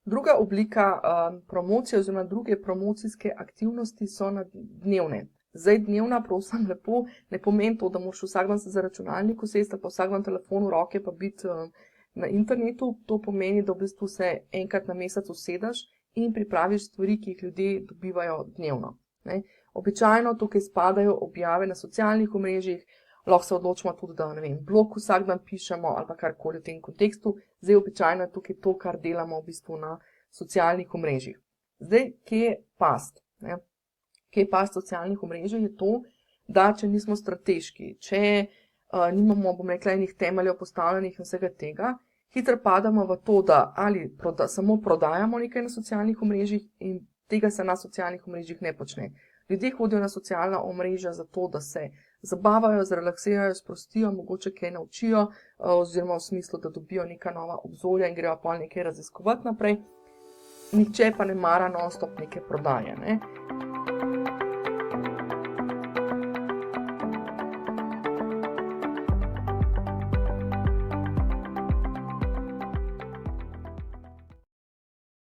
Druga oblika promocije oziroma druge promocijske aktivnosti so dnevne. Zdaj dnevna, prosim, lepo, ne pomeni to, da moraš vsak dan se za računalnik usesti ali pa vsak dan telefon v roke pa biti na internetu. To pomeni, da v bistvu se enkrat na mesec usedeš in pripraviš stvari, ki jih ljudje dobivajo dnevno. Ne? Običajno tukaj spadajo objave na socialnih omrežjih, lahko se odločimo tudi, da blog vsak dan pišemo ali pa karkoli v tem kontekstu. Zdaj običajno je tukaj to, kar delamo v bistvu na socialnih omrežjih. Zdaj, kje je past? Kje je past socialnih omrežij je to, da če nismo strateški, če nimamo, bom rekla, enih temeljev postavljenih in vsega tega, hitro padamo v to, da ali samo prodajamo nekaj na socialnih omrežjih in tega se na socialnih omrežjih ne počne. Ljudje hodijo na socialna omrežja zato, da se zabavajo, zrelaksirajo, sprostijo, mogoče kaj naučijo, oziroma v smislu, da dobijo neka nova obzorja in grejo pa nekaj raziskovati naprej. Nihče pa ne mara non-stop neke prodaje, ne.